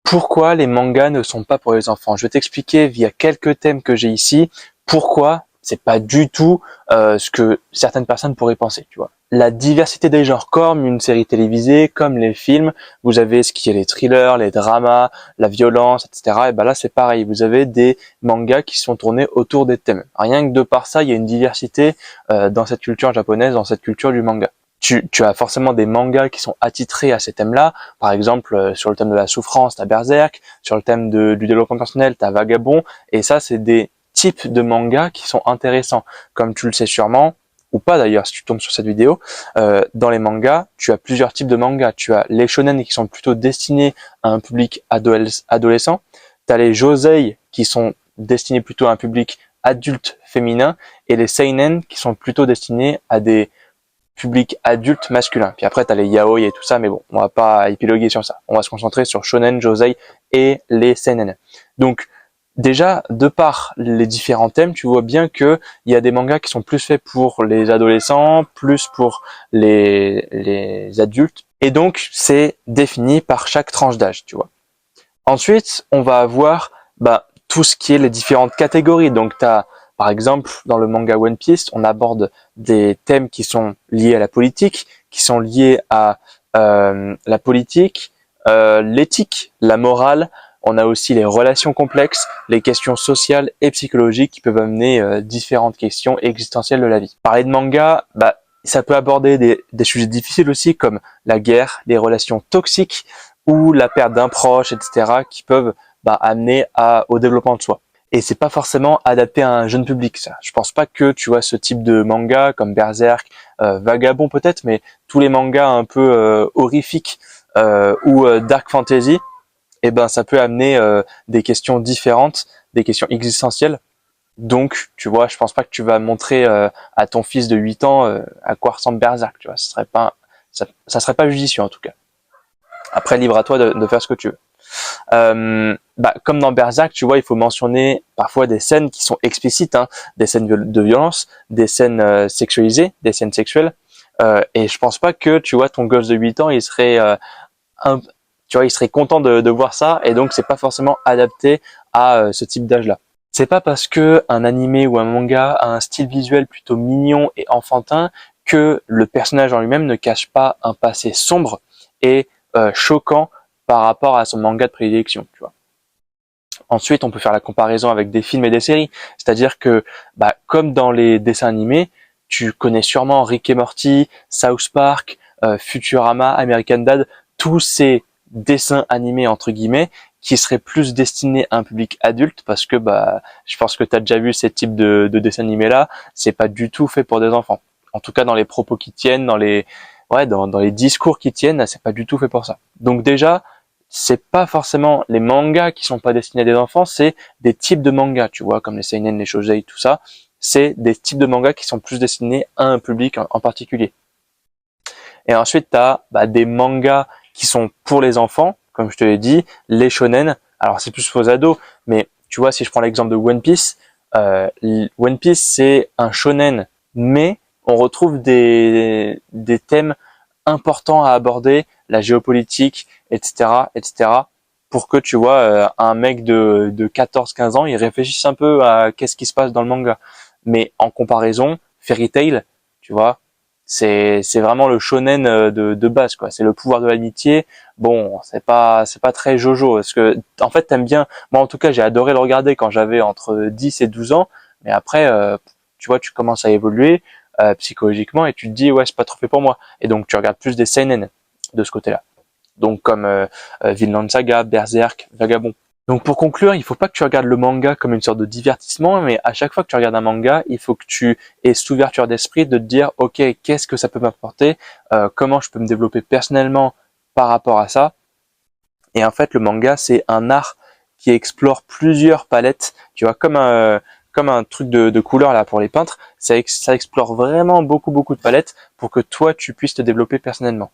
Pourquoi les mangas ne sont pas pour les enfants? Je vais t'expliquer via quelques thèmes que j'ai ici pourquoi c'est pas du tout ce que certaines personnes pourraient penser, tu vois. La diversité des genres, comme une série télévisée, comme les films, vous avez ce qui est les thrillers, les dramas, la violence, etc. Et ben là c'est pareil, vous avez des mangas qui sont tournés autour des thèmes. Rien que de par ça, il y a une diversité dans cette culture japonaise, dans cette culture du manga. Tu as forcément des mangas qui sont attitrés à ces thèmes-là. Par exemple, sur le thème de la souffrance, t'as Berserk. Sur le thème du développement personnel, t'as Vagabond. Et ça, c'est des types de mangas qui sont intéressants. Comme tu le sais sûrement, ou pas d'ailleurs, si tu tombes sur cette vidéo, dans les mangas, tu as plusieurs types de mangas. Tu as les shonen qui sont plutôt destinés à un public adolescent. T'as les josei qui sont destinés plutôt à un public adulte féminin. Et les seinen qui sont plutôt destinés à des public adulte masculin. Puis après, tu as les yaoi et tout ça, mais bon, on va pas épiloguer sur ça. On va se concentrer sur shonen, josei et les seinen. Donc, déjà, de par les différents thèmes, tu vois bien que il y a des mangas qui sont plus faits pour les adolescents, plus pour les adultes. Et donc, c'est défini par chaque tranche d'âge, tu vois. Ensuite, on va avoir tout ce qui est les différentes catégories. Donc, tu as, par exemple, dans le manga One Piece, on aborde des thèmes qui sont liés à la politique, qui sont liés à la politique, l'éthique, la morale. On a aussi les relations complexes, les questions sociales et psychologiques qui peuvent amener différentes questions existentielles de la vie. Parler de manga, ça peut aborder des sujets difficiles aussi comme la guerre, les relations toxiques ou la perte d'un proche, etc. qui peuvent amener au développement de soi. Et c'est pas forcément adapté à un jeune public, ça. Je pense pas que tu vois ce type de manga comme Berserk, Vagabond peut-être, mais tous les mangas un peu horrifiques ou dark fantasy, ça peut amener des questions différentes, des questions existentielles. Donc, tu vois, je pense pas que tu vas montrer à ton fils de 8 ans à quoi ressemble Berserk, tu vois. Ça serait pas judicieux en tout cas. Après, libre à toi de faire ce que tu veux. Comme dans Berserk, tu vois, il faut mentionner parfois des scènes qui sont explicites, hein, des scènes de violence, des scènes sexualisées, des scènes sexuelles. Et je pense pas que, tu vois, ton gosse de 8 ans, il serait il serait content de voir ça, et donc c'est pas forcément adapté à ce type d'âge-là. C'est pas parce que un animé ou un manga a un style visuel plutôt mignon et enfantin que le personnage en lui-même ne cache pas un passé sombre et choquant par rapport à son manga de prédilection, tu vois. Ensuite, on peut faire la comparaison avec des films et des séries, c'est-à-dire que, comme dans les dessins animés, tu connais sûrement Rick et Morty, South Park, Futurama, American Dad, tous ces dessins animés entre guillemets qui seraient plus destinés à un public adulte parce que je pense que tu as déjà vu ces types de dessins animés là, c'est pas du tout fait pour des enfants. En tout cas dans les propos qui tiennent, dans les discours qui tiennent, c'est pas du tout fait pour ça. Donc déjà, c'est pas forcément les mangas qui sont pas destinés à des enfants, c'est des types de mangas, tu vois, comme les seinen, les shosei, tout ça. C'est des types de mangas qui sont plus destinés à un public en particulier. Et ensuite, tu as des mangas qui sont pour les enfants, comme je te l'ai dit, les shonen. Alors c'est plus pour les ados, mais tu vois, si je prends l'exemple de One Piece, One Piece c'est un shonen, mais on retrouve des thèmes importants à aborder, la géopolitique, etc., etc., pour que tu vois un mec de 14-15 ans, il réfléchisse un peu à qu'est-ce qui se passe dans le manga. Mais en comparaison, Fairy Tail, tu vois, c'est vraiment le shonen de base, quoi. C'est le pouvoir de l'amitié. Bon, c'est pas très jojo parce que en fait t'aimes bien. Moi en tout cas j'ai adoré le regarder quand j'avais entre 10 et 12 ans, mais après tu vois tu commences à évoluer psychologiquement et tu te dis ouais c'est pas trop fait pour moi, et donc tu regardes plus des seinen de ce côté-là, donc comme Vinland Saga, Berserk, Vagabond. Donc pour conclure, il faut pas que tu regardes le manga comme une sorte de divertissement, mais à chaque fois que tu regardes un manga, il faut que tu aies cette ouverture d'esprit de te dire ok, qu'est-ce que ça peut m'apporter, comment je peux me développer personnellement par rapport à ça. Et en fait le manga c'est un art qui explore plusieurs palettes, tu vois, comme un truc de couleur là pour les peintres, ça explore vraiment beaucoup de palettes pour que toi tu puisses te développer personnellement.